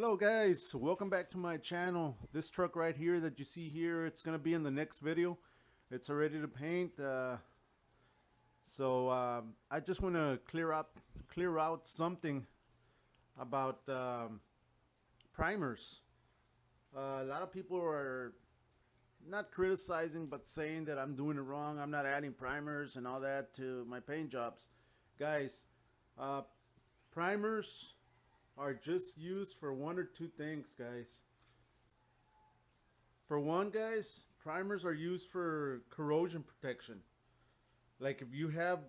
Hello guys, welcome back to my channel. This truck right here that you see here, it's gonna be in the next video. It's ready to paint. I just want to clear out something about primers. A lot of people are not criticizing but saying that I'm doing it wrong. I'm not adding primers and all that to my paint jobs. Guys, primers are just used for one or two things, guys. For one, guys, primers are used for corrosion protection. Like if you have,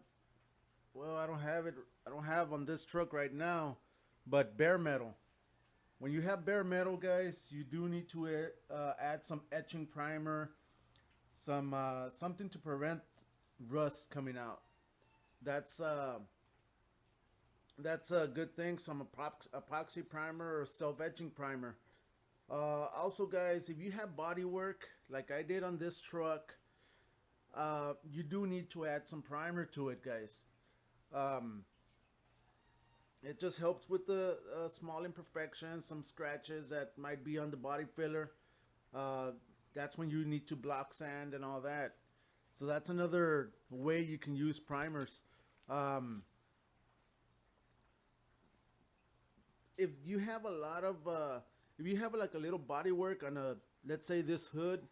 well, I don't have on this truck right now, but bare metal. When you have bare metal, guys, you do need to add some etching primer, something to prevent rust coming out. That's a good thing. Some epoxy primer or self-etching primer. Also, guys, if you have body work like I did on this truck, you do need to add some primer to it, guys. It just helps with the small imperfections, some scratches that might be on the body filler. That's when you need to block sand and all that. So that's another way you can use primers. If you have a lot of if you have like a little body work on a, let's say this hood,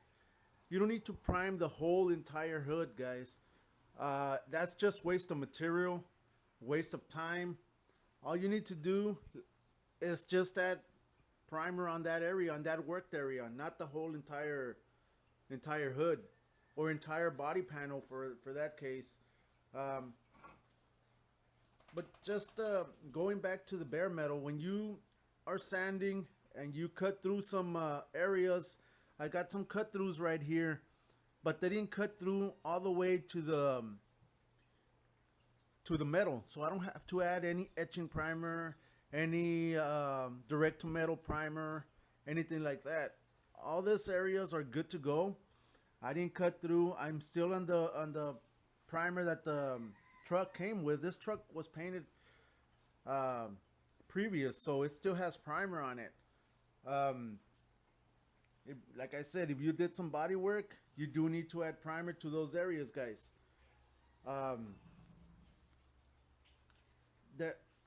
you don't need to prime the whole entire hood, guys. That's just waste of material, waste of time. All you need to do is just add primer on that area, on that worked area, not the whole entire hood or entire body panel for that case. But just going back to the bare metal, when you are sanding and you cut through some areas, I got some cut throughs right here, but they didn't cut through all the way to the metal, so I don't have to add any etching primer, any direct to metal primer, anything like that. All these areas are good to go. I didn't cut through. I'm still on the primer that the truck came with. This truck was painted previous, so it still has primer on it. Like I said, if you did some body work, you do need to add primer to those areas, guys.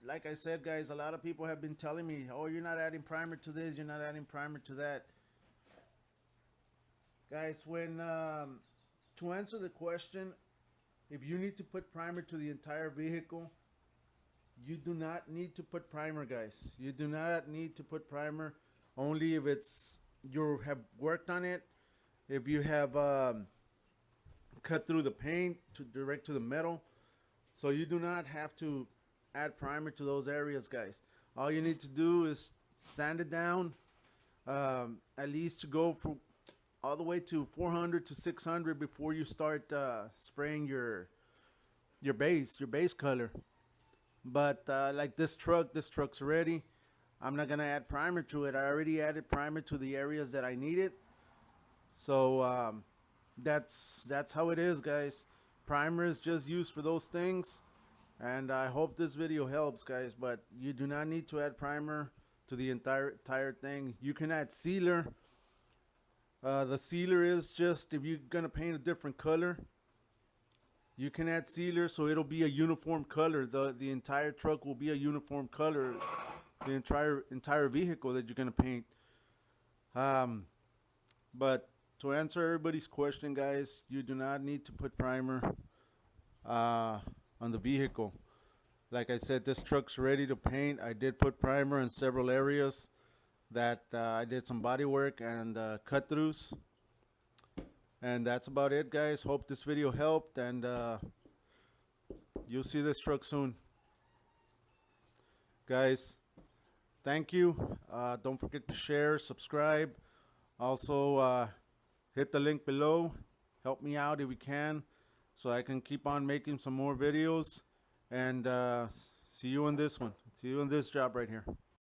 Like I said, guys, a lot of people have been telling me, oh, you're not adding primer to this, you're not adding primer to that. Guys, when to answer the question, if you need to put primer to the entire vehicle, you do not need to put primer, guys. You do not need to put primer. Only if it's you have worked on it, if you have cut through the paint direct to the metal. So you do not have to add primer to those areas, guys. All you need to do is sand it down, at least to go for all the way to 400 to 600 before you start spraying your base color. But like this truck's ready. I'm not gonna add primer to it. I already added primer to the areas that I needed. So that's how it is, guys. Primer is just used for those things, and I hope this video helps, guys. But you do not need to add primer to the entire thing. You can add sealer. The sealer is just if you're gonna paint a different color, you can add sealer, so it'll be a uniform color. The entire truck will be a uniform color, the entire vehicle that you're gonna paint. But to answer everybody's question, guys, you do not need to put primer on the vehicle. Like I said, this truck's ready to paint. I did put primer in several areas that I did some body work and cut throughs. And that's about it, guys. Hope this video helped, and you'll see this truck soon. Guys, thank you. Don't forget to share, subscribe. Also, hit the link below. Help me out if you can, so I can keep on making some more videos. And see you on this one. See you on this job right here.